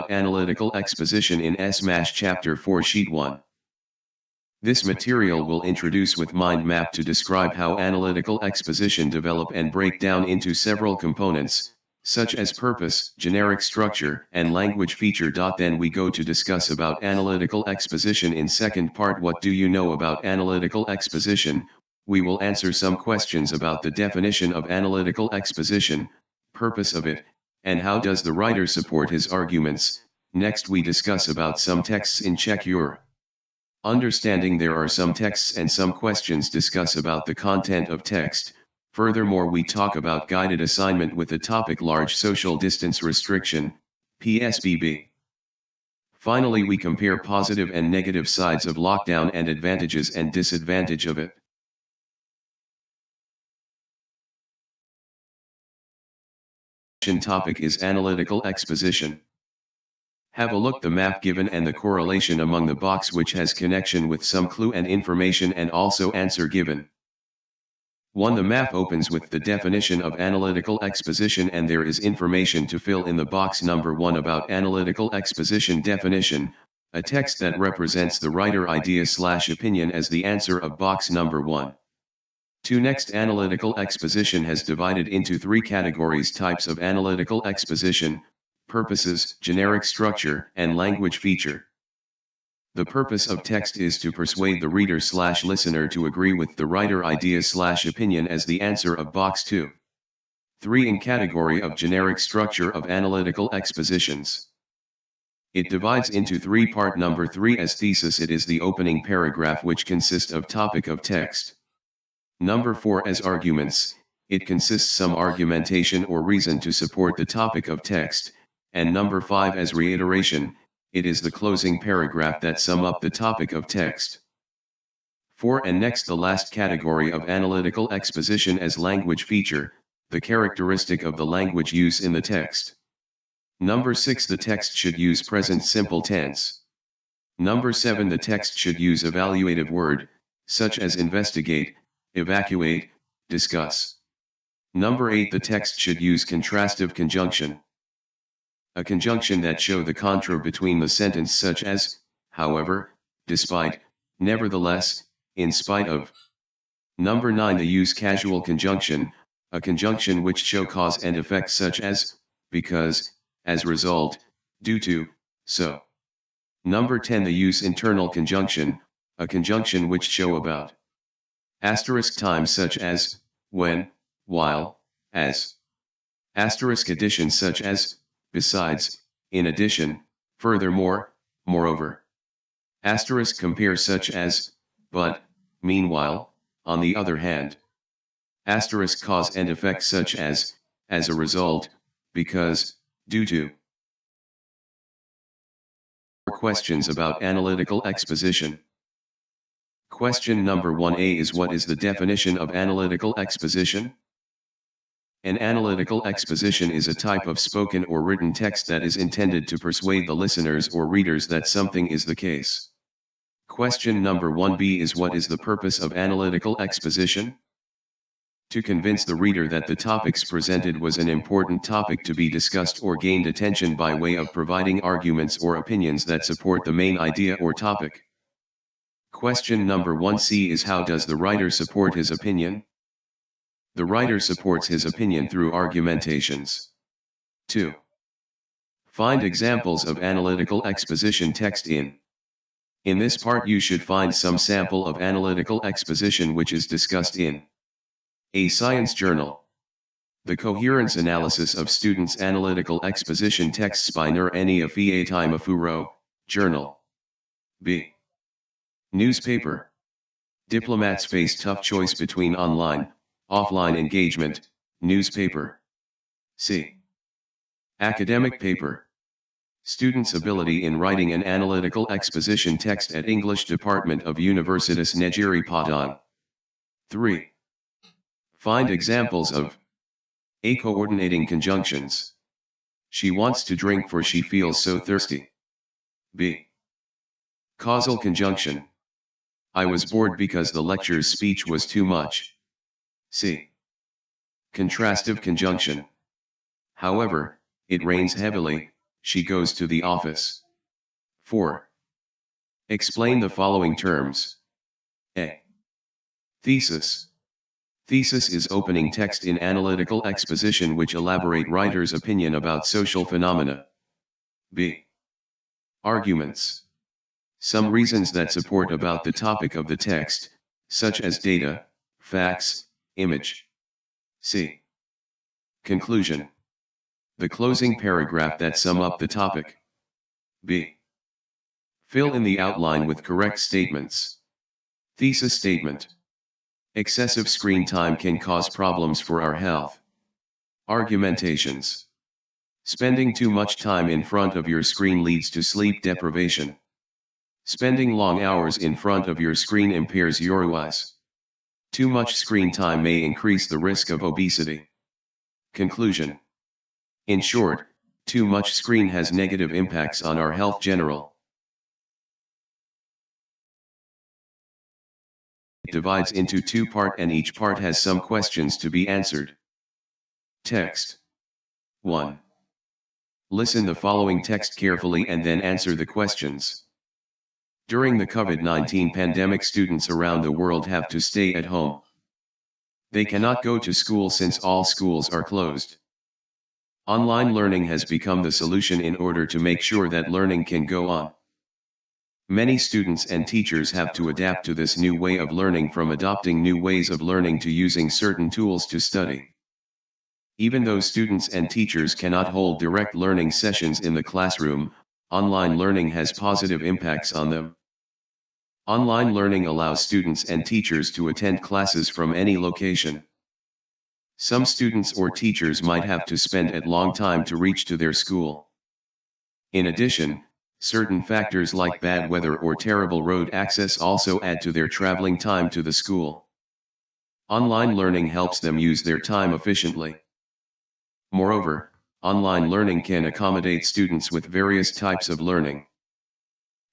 about analytical exposition in S-MASH Chapter 4 Sheet 1. This material will introduce with mind map to describe how analytical exposition develop and break down into several components, such as purpose, generic structure, and language feature. Then we go to discuss about analytical exposition in second part. What do you know about analytical exposition? We will answer some questions about the definition of analytical exposition, purpose of it, and how does the writer support his arguments. Next we discuss about some texts in Check Your Understanding. There are some texts and some questions discuss about the content of text. Furthermore, we talk about guided assignment with the topic large social distance restriction, PSBB. Finally, we compare positive and negative sides of lockdown and advantages and disadvantage of it. Topic is analytical exposition. Have a look the map given and the correlation among the box which has connection with some clue and information and also answer given. 1. The map opens with the definition of analytical exposition and there is information to fill in the box number 1 about analytical exposition definition, a text that represents the writer idea/opinion as the answer of box number 1. 2. Next, analytical exposition has divided into 3 categories: types of analytical exposition, purposes, generic structure, and language feature. The purpose of text is to persuade the reader/listener to agree with the writer idea/opinion as the answer of box 2. 3. In category of generic structure of analytical expositions. It divides into 3 part. Number 3 as thesis. It is the opening paragraph which consists of topic of text. Number 4 as arguments. It consists some argumentation or reason to support the topic of text. And number 5 as reiteration, it is the closing paragraph that sum up the topic of text. 4. And next, the last category of analytical exposition as language feature, the characteristic of the language use in the text. Number 6, the text should use present simple tense. Number 7, the text should use evaluative word, such as investigate, evacuate, discuss. Number 8, the text should use contrastive conjunction. A conjunction that show the contra between the sentence, such as, however, despite, nevertheless, in spite of. Number 9, the use causal conjunction, a conjunction which show cause and effect, such as, because, as result, due to, so. Number 10, the use internal conjunction, a conjunction which show about. Asterisk time, such as, when, while, as. Asterisk addition, such as, besides, in addition, furthermore, moreover. Asterisk compare, such as, but, meanwhile, on the other hand. Asterisk cause and effect, such as a result, because, due to. Questions about analytical exposition. Question number 1a is: what is the definition of analytical exposition? An analytical exposition is a type of spoken or written text that is intended to persuade the listeners or readers that something is the case. Question number 1b is: what is the purpose of analytical exposition? To convince the reader that the topics presented was an important topic to be discussed or gained attention by way of providing arguments or opinions that support the main idea or topic. Question number 1c is: how does the writer support his opinion? The writer supports his opinion through argumentations. 2. Find examples of analytical exposition text in. In this part you should find some sample of analytical exposition which is discussed in a science journal. The coherence analysis of students' analytical exposition texts by Nur Eni Afiatai Mafuro, journal. B. Newspaper. Diplomats face tough choice between online, offline engagement, newspaper. C. Academic paper. Students' ability in writing an analytical exposition text at English Department of Universitas Negeri Padang. 3. Find examples of a. Coordinating conjunctions. She wants to drink for she feels so thirsty. B. Causal conjunction. I was bored because the lecture's speech was too much. C. Contrastive conjunction. However, it rains heavily, She goes to the office. 4. Explain the following terms. A. Thesis. Thesis is opening text in analytical exposition which elaborate writer's opinion about social phenomena. B. Arguments. Some reasons that support about the topic of the text, such as data, facts, image. C. Conclusion. The closing paragraph that sum up the topic. B. Fill in the outline with correct statements. Thesis statement. Excessive screen time can cause problems for our health. Argumentations. Spending too much time in front of your screen leads to sleep deprivation. Spending long hours in front of your screen impairs your eyes. Too much screen time may increase the risk of obesity. Conclusion. In short, too much screen has negative impacts on our health general. It divides into two parts and each part has some questions to be answered. Text. 1. Listen the following text carefully and then answer the questions. During the COVID-19 pandemic, students around the world have to stay at home. They cannot go to school since all schools are closed. Online learning has become the solution in order to make sure that learning can go on. Many students and teachers have to adapt to this new way of learning, from adopting new ways of learning to using certain tools to study. Even though students and teachers cannot hold direct learning sessions in the classroom, online learning has positive impacts on them. Online learning allows students and teachers to attend classes from any location. Some students or teachers might have to spend a long time to reach to their school. In addition, certain factors like bad weather or terrible road access also add to their traveling time to the school. Online learning helps them use their time efficiently. Moreover, online learning can accommodate students with various types of learning.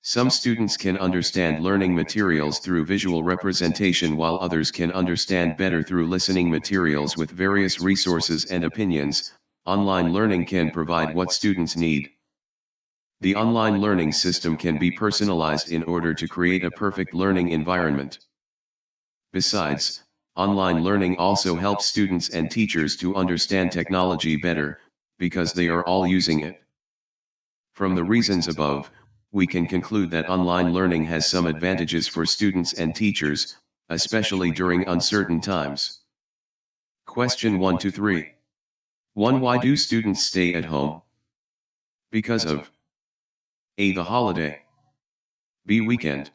Some students can understand learning materials through visual representation, while others can understand better through listening materials with various resources and opinions. Online learning can provide what students need. The online learning system can be personalized in order to create a perfect learning environment. Besides, online learning also helps students and teachers to understand technology better, because they are all using it. From the reasons above, we can conclude that online learning has some advantages for students and teachers, especially during uncertain times. Question 1 to 3. 1. Why do students stay at home? Because of A. The holiday. B. Weekend.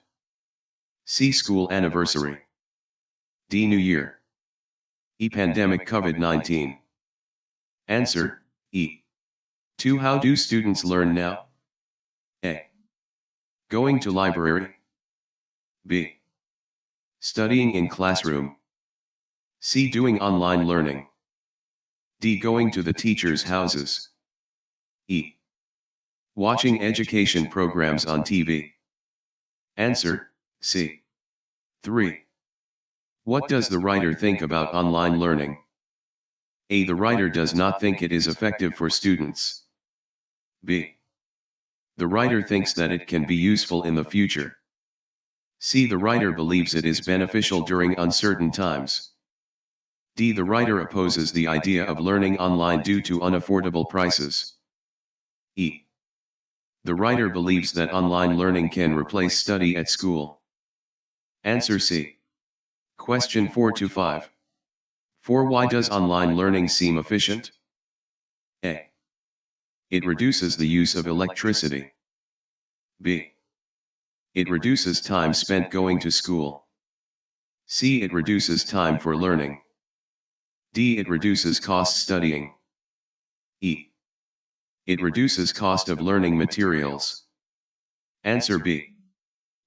C. School anniversary. D. New Year. E. Pandemic COVID-19. Answer, E. 2. How do students learn now? A. Going to library. B. Studying in classroom. C. Doing online learning. D. Going to the teachers' houses. E. Watching education programs on TV. Answer, C. 3. What does the writer think about online learning? A. The writer does not think it is effective for students. B. The writer thinks that it can be useful in the future. C. The writer believes it is beneficial during uncertain times. D. The writer opposes the idea of learning online due to unaffordable prices. E. The writer believes that online learning can replace study at school. Answer C. Question 4 to 5. 4. Why does online learning seem efficient? A. It reduces the use of electricity. B. It reduces time spent going to school. C. It reduces time for learning. D. It reduces cost studying. E. It reduces cost of learning materials. Answer B.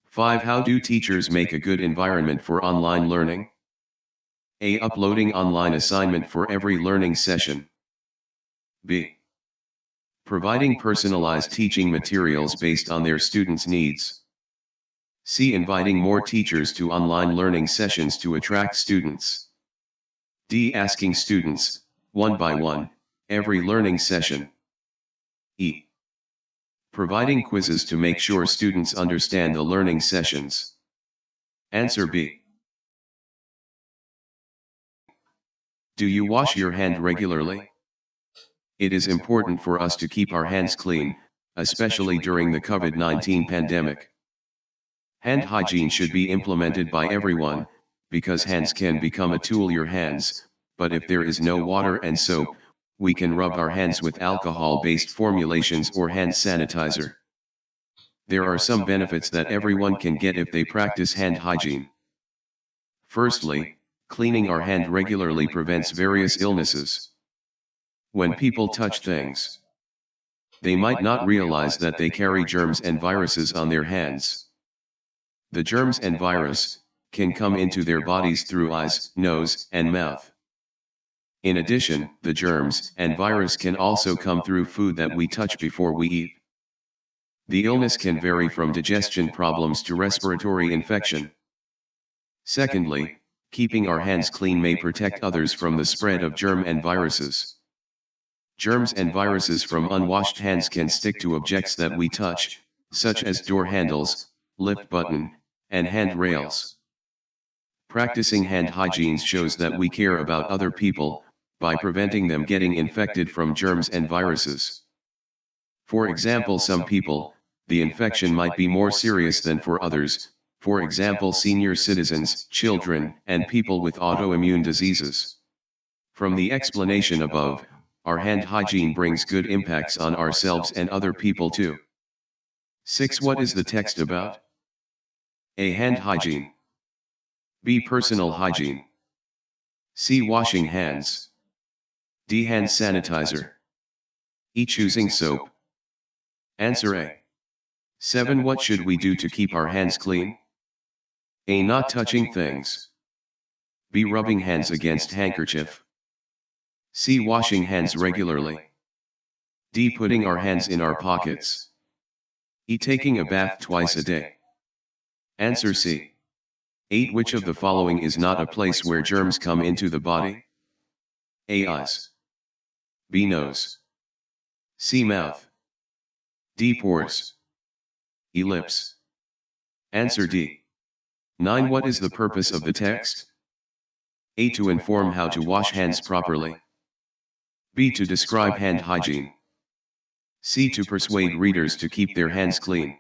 5. How do teachers make a good environment for online learning? A. Uploading online assignment for every learning session. B. Providing personalized teaching materials based on their students' needs. C. Inviting more teachers to online learning sessions to attract students. D. Asking students, one by one, every learning session. E. Providing quizzes to make sure students understand the learning sessions. Answer B. Do you wash your hand regularly? It is important for us to keep our hands clean, especially during the COVID-19 pandemic. Hand hygiene should be implemented by everyone, because hands can become a tool in your hands, but if there is no water and soap, we can rub our hands with alcohol-based formulations or hand sanitizer. There are some benefits that everyone can get if they practice hand hygiene. Firstly, cleaning our hand regularly prevents various illnesses. When people touch things, they might not realize that they carry germs and viruses on their hands. The germs and virus can come into their bodies through eyes, nose, and mouth. In addition, the germs and virus can also come through food that we touch before we eat. The illness can vary from digestion problems to respiratory infection. Secondly, keeping our hands clean may protect others from the spread of germ and viruses. Germs and viruses from unwashed hands can stick to objects that we touch, such as door handles, lift button, and hand rails. Practicing hand hygiene shows that we care about other people, by preventing them getting infected from germs and viruses. For example, some people, the infection might be more serious than for others, for example senior citizens, children, and people with autoimmune diseases. From the explanation above, our hand hygiene brings good impacts on ourselves and other people too. 6. What is the text about? A. Hand hygiene. B. Personal hygiene. C. Washing hands. D. Hand sanitizer. E. Choosing soap. Answer A. 7. What should we do to keep our hands clean? A. Not touching things. B. Rubbing hands against handkerchief. C. Washing hands regularly. D. Putting our hands in our pockets. E. Taking a bath twice a day. Answer C. 8. Which of the following is not a place where germs come into the body? A. Eyes. B. Nose. C. Mouth. D. Pores. E. Lips. Answer D. 9. What is the purpose of the text? A. To inform how to wash hands properly. B. To describe hand hygiene. C. To persuade readers to keep their hands clean.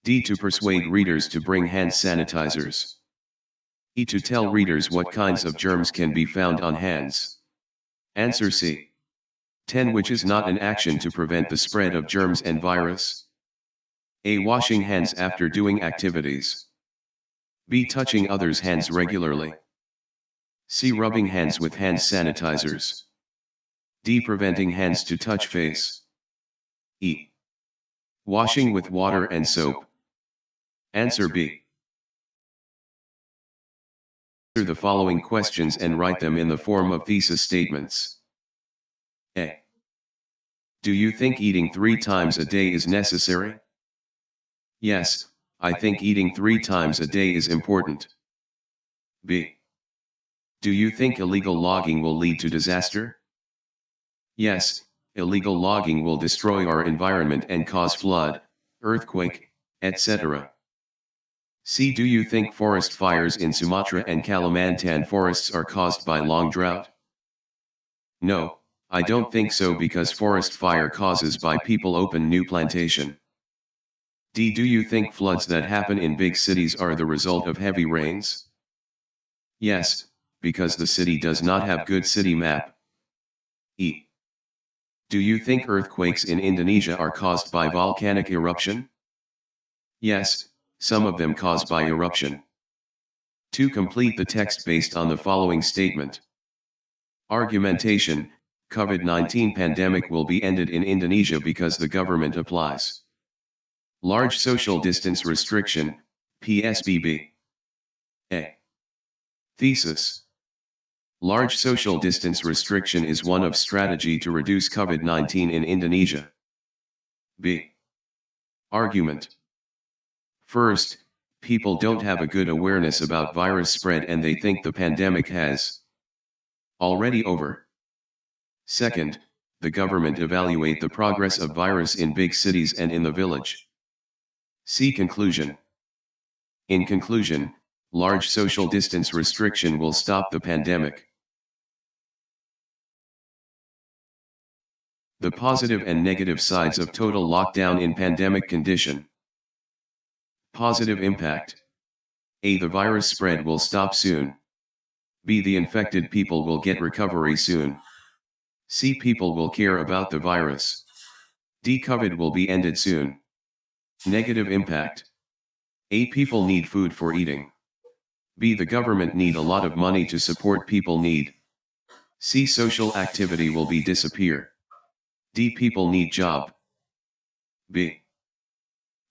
D. To persuade readers to bring hand sanitizers. E. To tell readers what kinds of germs can be found on hands. Answer C. 10. Which is not an action to prevent the spread of germs and virus? A. Washing hands after doing activities. B. Touching others' hands regularly. C. Rubbing hands with hand sanitizers. D. Preventing hands to touch face. E. Washing with water and soap. Answer B. Answer the following questions and write them in the form of thesis statements. A. Do you think eating 3 times a day is necessary? Yes, I think eating 3 times a day is important. B. Do you think illegal logging will lead to disaster? Yes, illegal logging will destroy our environment and cause flood, earthquake, etc. C. Do you think forest fires in Sumatra and Kalimantan forests are caused by long drought? No, I don't think so because forest fire causes by people open new plantation. D. Do you think floods that happen in big cities are the result of heavy rains? Yes, because the city does not have good city map. E. Do you think earthquakes in Indonesia are caused by volcanic eruption? Yes, some of them caused by eruption. To complete the text based on the following statement. Argumentation, COVID-19 pandemic will be ended in Indonesia because the government applies large social distance restriction, PSBB. A. Thesis. Large social distance restriction is one of strategy to reduce COVID-19 in Indonesia. B. Argument. First, people don't have a good awareness about virus spread and they think the pandemic has already over. Second, the government evaluate the progress of virus in big cities and in the village. See conclusion. In conclusion, large social distance restriction will stop the pandemic. The positive and negative sides of total lockdown in pandemic condition. Positive impact. A. The virus spread will stop soon. B. The infected people will get recovery soon. C. People will care about the virus. D. COVID will be ended soon. Negative impact. A. People need food for eating. B. The government need a lot of money to support people need. C. Social activity will be disappear. D. People need job. B.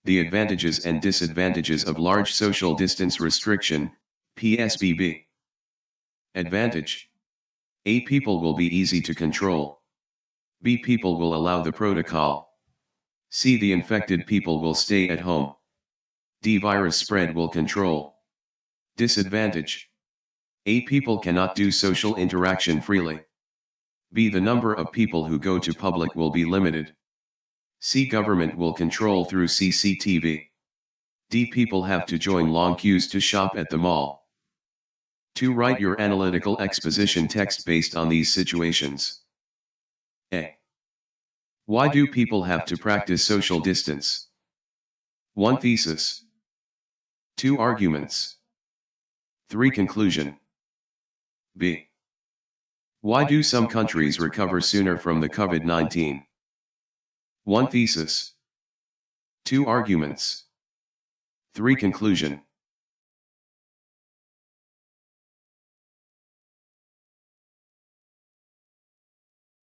The advantages and disadvantages of large social distance restriction, PSBB. Advantage. A. People will be easy to control. B. People will allow the protocol. C. The infected people will stay at home. D. Virus spread will control. Disadvantage. A. People cannot do social interaction freely. B. The number of people who go to public will be limited. C. Government will control through CCTV. D. People have to join long queues to shop at the mall. To write your analytical exposition text based on these situations. A. Why do people have to practice social distance? 1 thesis. 2 arguments. 3 conclusion. B. Why do some countries recover sooner from the COVID-19? 1 thesis. 2 arguments. 3 conclusion.